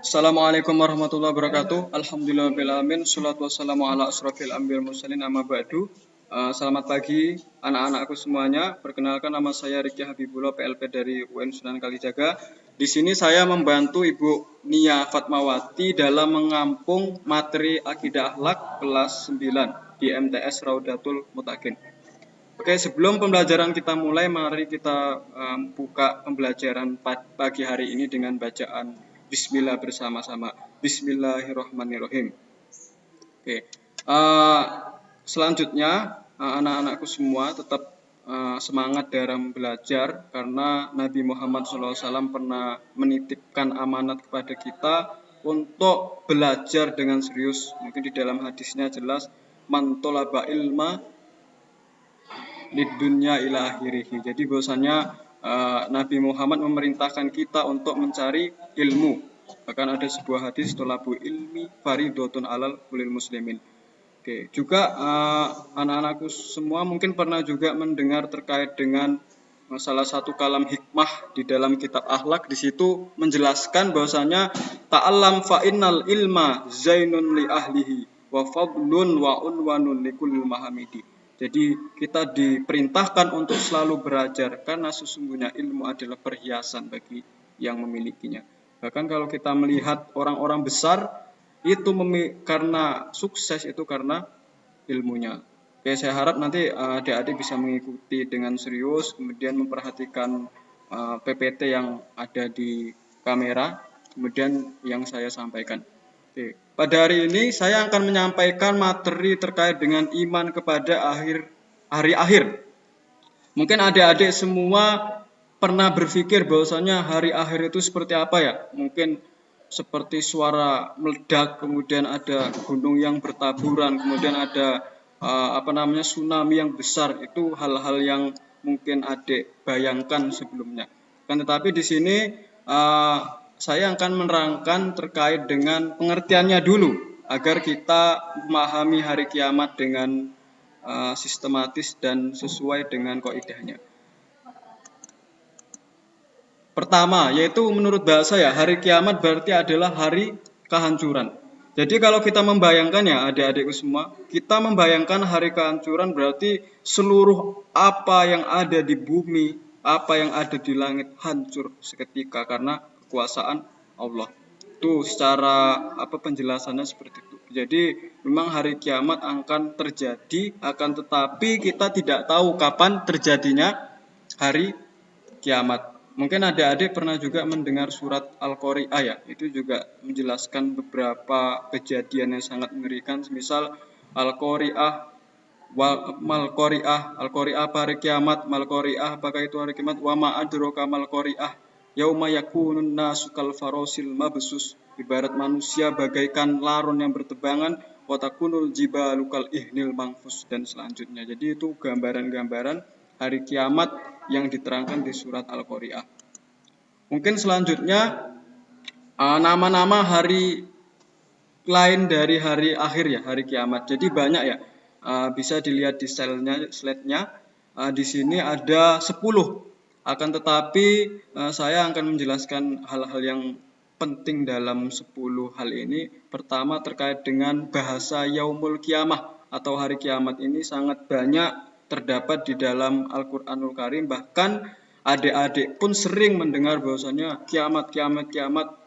Assalamualaikum warahmatullahi wabarakatuh. Alhamdulillahirrahmanirrahim. Salatu wassalamu ala asrafil anbiya'il mursalin amma ba'du. Selamat pagi anak-anakku semuanya. Perkenalkan nama saya Riki Habibullah PLP dari UN Sunan Kalijaga. Di sini saya membantu Ibu Nia Fatmawati dalam mengampung materi akidah akhlak kelas 9 di MTS Raudatul Mutakin. Oke, sebelum pembelajaran kita mulai, mari kita buka pembelajaran pagi hari ini dengan bacaan Bismillah bersama-sama. Bismillahirrahmanirrahim. Oke, selanjutnya anak-anakku semua tetap semangat dalam belajar karena Nabi Muhammad SAW pernah menitipkan amanat kepada kita untuk belajar dengan serius. Mungkin di dalam hadisnya jelas man tolaba ilma lidunya ila akhirihi. Jadi bahwasanya Nabi Muhammad memerintahkan kita untuk mencari ilmu. Bahkan ada sebuah hadis tolabu ilmi faridotun alal kulil muslimin. Oke, juga anak-anakku semua mungkin pernah juga mendengar terkait dengan salah satu kalam hikmah di dalam kitab akhlak. Di situ menjelaskan bahwasanya ta'allam fa innal ilma zainun li ahlihi wa fadlun wa unwanun likulil mahamidi. Jadi kita diperintahkan untuk selalu belajar karena sesungguhnya ilmu adalah perhiasan bagi yang memilikinya. Bahkan kalau kita melihat orang-orang besar itu karena sukses itu karena ilmunya. Oke, saya harap nanti adik-adik bisa mengikuti dengan serius, kemudian memperhatikan PPT yang ada di kamera, kemudian yang saya sampaikan. Oke, pada hari ini saya akan menyampaikan materi terkait dengan iman kepada hari akhir. Mungkin adik-adik semua pernah berpikir bahwasanya hari akhir itu seperti apa ya? Mungkin seperti suara meledak, kemudian ada gunung yang bertaburan, kemudian ada tsunami yang besar. Itu hal-hal yang mungkin adik bayangkan sebelumnya. Kan tetapi di sini saya akan menerangkan terkait dengan pengertiannya dulu agar kita memahami hari kiamat dengan sistematis dan sesuai dengan kaidahnya. Pertama, yaitu menurut bahasa ya, hari kiamat berarti adalah hari kehancuran. Jadi kalau kita membayangkannya, adik-adikku semua, kita membayangkan hari kehancuran berarti seluruh apa yang ada di bumi, apa yang ada di langit hancur seketika karena kekuasaan Allah. Itu secara penjelasannya seperti itu. Jadi memang hari kiamat akan terjadi, akan tetapi kita tidak tahu kapan terjadinya hari kiamat. Mungkin adik-adik pernah juga mendengar surat Al-Qari'ah ya, itu juga menjelaskan beberapa kejadian yang sangat mengerikan. Misal Al-Qari'ah, Mal-Qari'ah, Al-Qari'ah hari kiamat, Mal-Qari'ah apakah itu hari kiamat, wa ma adraka Mal-Qari'ah, yauma yakunun nasu kal farosil mabsus, ibarat manusia bagaikan laron yang bertebangan, wa takunul jibalu kal ihnil manfus, dan selanjutnya. Jadi itu gambaran-gambaran hari kiamat yang diterangkan di surat Al-Qari'ah. Mungkin selanjutnya nama-nama hari lain dari hari akhir ya, hari kiamat. Jadi banyak ya. Bisa dilihat di slide-nya. Di sini ada 10. Akan tetapi saya akan menjelaskan hal-hal yang penting dalam 10 hal ini. Pertama terkait dengan bahasa yaumul kiamah atau hari kiamat ini sangat banyak terdapat di dalam Al-Qur'anul Karim. Bahkan adik-adik pun sering mendengar bahwasanya kiamat.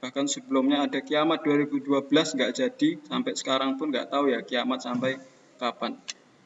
Bahkan sebelumnya ada kiamat 2012 nggak jadi, sampai sekarang pun nggak tahu ya kiamat sampai kapan.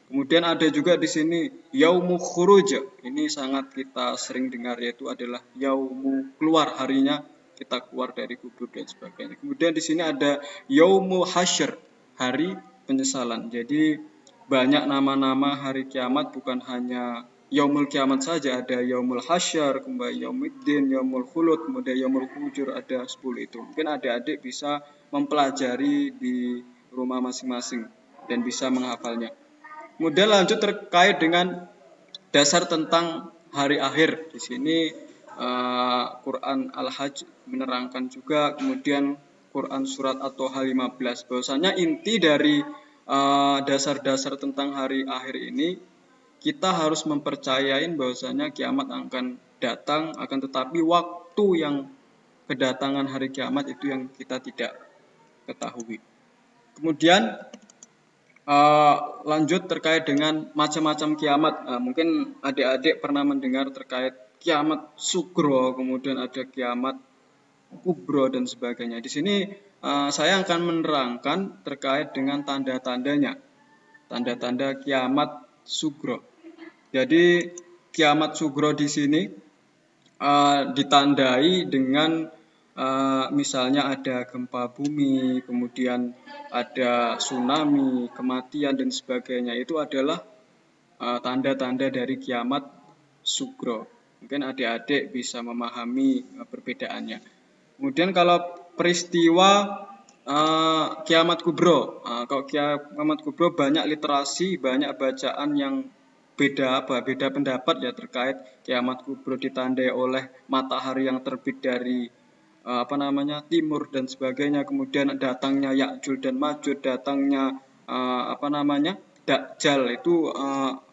Kemudian ada juga di sini yaumu khuruj. Ini sangat kita sering dengar, yaitu adalah yaumu keluar, harinya kita keluar dari kubur dan sebagainya. Kemudian di sini ada yaumu hasyr, hari penyesalan. Jadi banyak nama-nama hari kiamat, bukan hanya yaumul kiamat saja, ada yaumul hasyr, kemudian yaumiddin, yaumul khulud, kemudian yaumul hujur, ada 10 itu. Mungkin adik-adik bisa mempelajari di rumah masing-masing dan bisa menghafalnya. Kemudian lanjut terkait dengan dasar tentang hari akhir. Di sini Quran Al-Hajj menerangkan juga, kemudian Quran surat At-Toha 15. Bahwasanya inti dari dasar-dasar tentang hari akhir ini, kita harus mempercayain bahwasanya kiamat akan datang, akan tetapi waktu yang kedatangan hari kiamat itu yang kita tidak ketahui. Kemudian lanjut terkait dengan macam-macam kiamat. Mungkin adik-adik pernah mendengar terkait kiamat sugro, kemudian ada kiamat kubro dan sebagainya. Di sini saya akan menerangkan terkait dengan tanda-tandanya, tanda-tanda kiamat sugro. Jadi kiamat sugro di sini ditandai dengan misalnya ada gempa bumi, kemudian ada tsunami, kematian dan sebagainya. Itu adalah tanda-tanda dari kiamat sugro. Mungkin adik-adik bisa memahami perbedaannya. Kemudian kalau peristiwa kiamat kubro, kalau kiamat kubro banyak literasi, banyak bacaan yang beda pendapat ya terkait kiamat kubro ditandai oleh matahari yang terbit dari timur dan sebagainya, kemudian datangnya Ya'juj dan Ma'juj, datangnya Dajjal, itu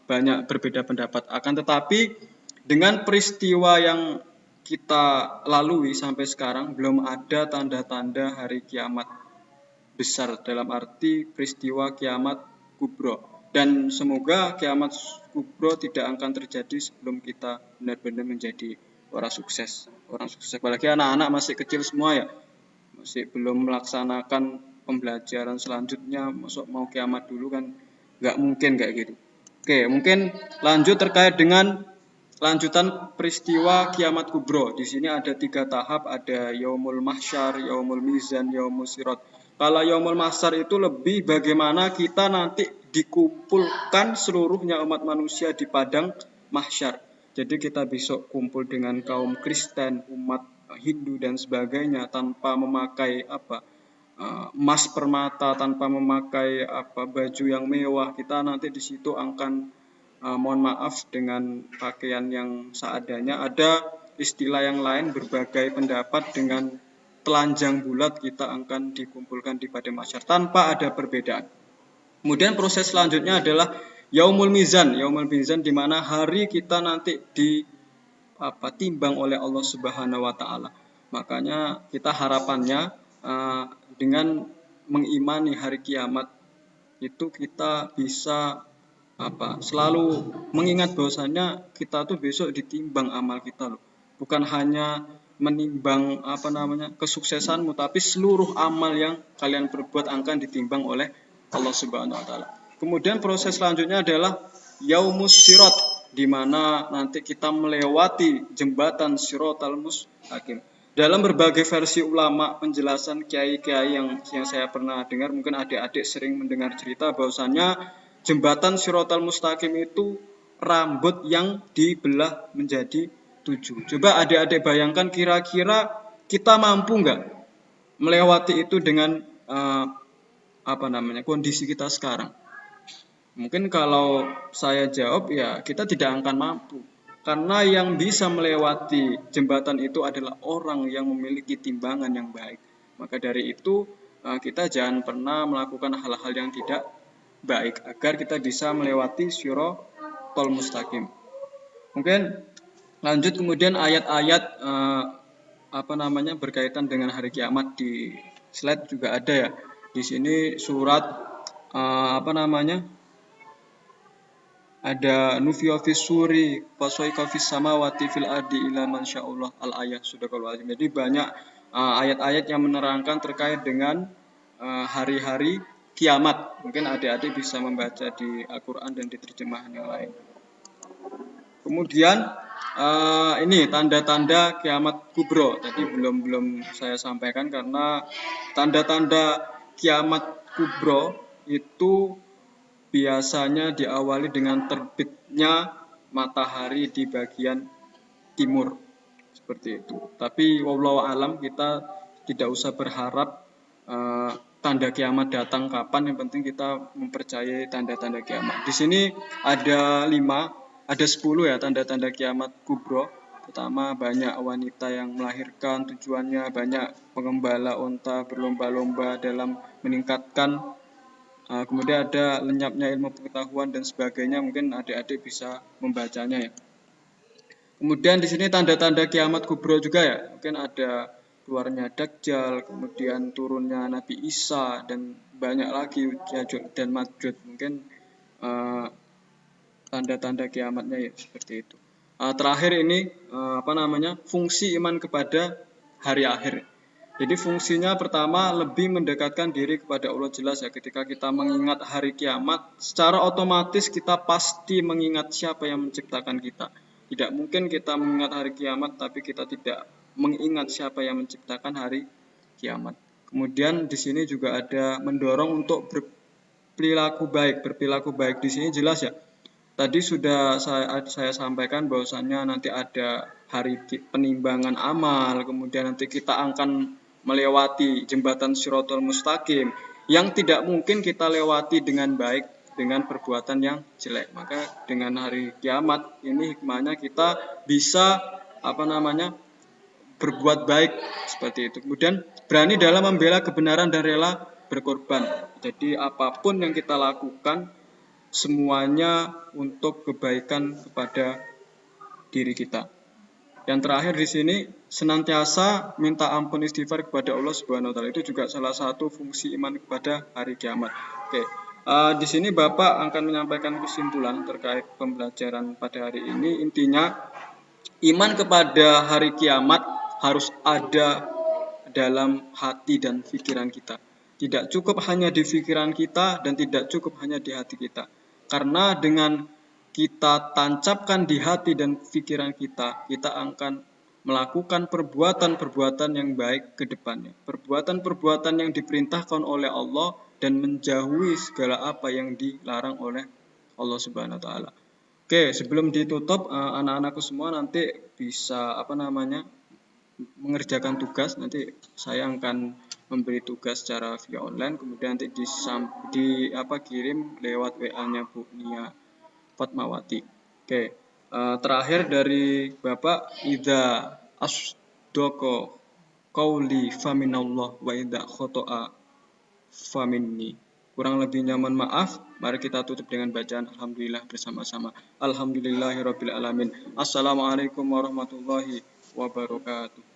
banyak berbeda pendapat. Akan tetapi dengan peristiwa yang kita lalui sampai sekarang belum ada tanda-tanda hari kiamat besar, dalam arti peristiwa kiamat kubro. Dan semoga kiamat kubro tidak akan terjadi sebelum kita benar-benar menjadi orang sukses. Apalagi anak-anak masih kecil semua ya, masih belum melaksanakan pembelajaran selanjutnya, masuk mau kiamat dulu kan nggak mungkin kayak gitu. Oke, mungkin lanjut terkait dengan lanjutan peristiwa kiamat kubro. Di sini ada 3 tahap, ada yaumul mahsyar, yaumul mizan, yaumul sirat. Kalau yaumul mahsyar itu lebih bagaimana kita nanti dikumpulkan seluruhnya umat manusia di padang mahsyar. Jadi kita besok kumpul dengan kaum Kristen, umat Hindu dan sebagainya tanpa memakai emas permata, tanpa memakai baju yang mewah. Kita nanti di situ akan mohon maaf dengan pakaian yang seadanya. Ada istilah yang lain, berbagai pendapat, dengan telanjang bulat kita akan dikumpulkan di padang mahsyar tanpa ada perbedaan. Kemudian proses selanjutnya adalah yaumul mizan. Yaumul mizan di mana hari kita nanti ditimbang oleh Allah Subhanahu wa taala. Makanya kita harapannya dengan mengimani hari kiamat itu kita bisa selalu mengingat bahwasanya kita tuh besok ditimbang amal kita loh. Bukan hanya menimbang kesuksesanmu, tapi seluruh amal yang kalian perbuat akan ditimbang oleh Allah Subhanahu wa taala. Kemudian proses selanjutnya adalah yaumus sirat, di mana nanti kita melewati jembatan Siratal Mustaqim. Dalam berbagai versi ulama, penjelasan kiai-kiai yang saya pernah dengar, mungkin adik-adik sering mendengar cerita bahwasanya jembatan Siratal Mustaqim itu rambut yang dibelah menjadi 7. Coba adik-adik bayangkan, kira-kira kita mampu nggak melewati itu dengan kondisi kita sekarang? Mungkin kalau saya jawab ya kita tidak akan mampu. Karena yang bisa melewati jembatan itu adalah orang yang memiliki timbangan yang baik. Maka dari itu kita jangan pernah melakukan hal-hal yang tidak baik agar kita bisa melewati Siratal Mustaqim. Mungkin lanjut kemudian ayat-ayat berkaitan dengan hari kiamat di slide juga ada ya. Di sini surat ada nufiya fis suri fasoika fis samawati fil ardi ila man sya'allah al-ayat sudaqal azim. Jadi banyak ayat-ayat yang menerangkan terkait dengan hari-hari kiamat. Mungkin adik-adik bisa membaca di Al-Quran dan di terjemahan yang lain. Kemudian ini tanda-tanda kiamat kubro. Tadi belum saya sampaikan karena tanda-tanda kiamat kubro itu biasanya diawali dengan terbitnya matahari di bagian timur. Seperti itu. Tapi wallahu alam, kita tidak usah berharap tanda kiamat datang kapan, yang penting kita mempercayai tanda-tanda kiamat. Di sini ada 10 ya tanda-tanda kiamat kubro. Pertama, banyak wanita yang melahirkan, tujuannya banyak pengembala unta berlomba-lomba dalam meningkatkan. Kemudian ada lenyapnya ilmu pengetahuan dan sebagainya, mungkin adik-adik bisa membacanya ya. Kemudian di sini tanda-tanda kiamat kubro juga ya, mungkin ada keluarnya Dajjal, kemudian turunnya Nabi Isa, dan banyak lagi Ya'juj dan Ma'juj. Mungkin tanda-tanda kiamatnya ya seperti itu. Terakhir ini fungsi iman kepada hari akhir. Jadi fungsinya pertama lebih mendekatkan diri kepada Allah, jelas ya, ketika kita mengingat hari kiamat secara otomatis kita pasti mengingat siapa yang menciptakan kita. Tidak mungkin kita mengingat hari kiamat tapi kita tidak mengingat siapa yang menciptakan hari kiamat. Kemudian di sini juga ada mendorong untuk berperilaku baik di sini jelas ya. Tadi sudah saya sampaikan bahwasannya nanti ada hari penimbangan amal, kemudian nanti kita akan melewati jembatan Shirathul Mustaqim yang tidak mungkin kita lewati dengan baik dengan perbuatan yang jelek. Maka dengan hari kiamat ini hikmahnya kita bisa berbuat baik seperti itu. Kemudian berani dalam membela kebenaran dan rela berkorban. Jadi apapun yang kita lakukan semuanya untuk kebaikan kepada diri kita. Yang terakhir di sini senantiasa minta ampun istighfar kepada Allah Subhanahu wa taala. Itu juga salah satu fungsi iman kepada hari kiamat. Oke. Di sini Bapak akan menyampaikan kesimpulan terkait pembelajaran pada hari ini. Intinya iman kepada hari kiamat harus ada dalam hati dan pikiran kita. Tidak cukup hanya di pikiran kita dan tidak cukup hanya di hati kita. Karena dengan kita tancapkan di hati dan pikiran kita, kita akan melakukan perbuatan-perbuatan yang baik ke depannya. Perbuatan-perbuatan yang diperintahkan oleh Allah dan menjauhi segala apa yang dilarang oleh Allah Subhanahu wa taala. Oke, sebelum ditutup, anak-anakku semua nanti bisa mengerjakan tugas. Nanti saya akan memberi tugas secara via online, kemudian nanti kirim lewat WA-nya Bu Nia Fatmawati. Oke, terakhir dari Bapak, idza asdoko qauli faminallah wa idza khoto'a faminni. Kurang lebihnya mohon maaf. Mari kita tutup dengan bacaan alhamdulillah bersama-sama. Alhamdulillahirabbil alamin. Assalamualaikum warahmatullahi wabarakatuh.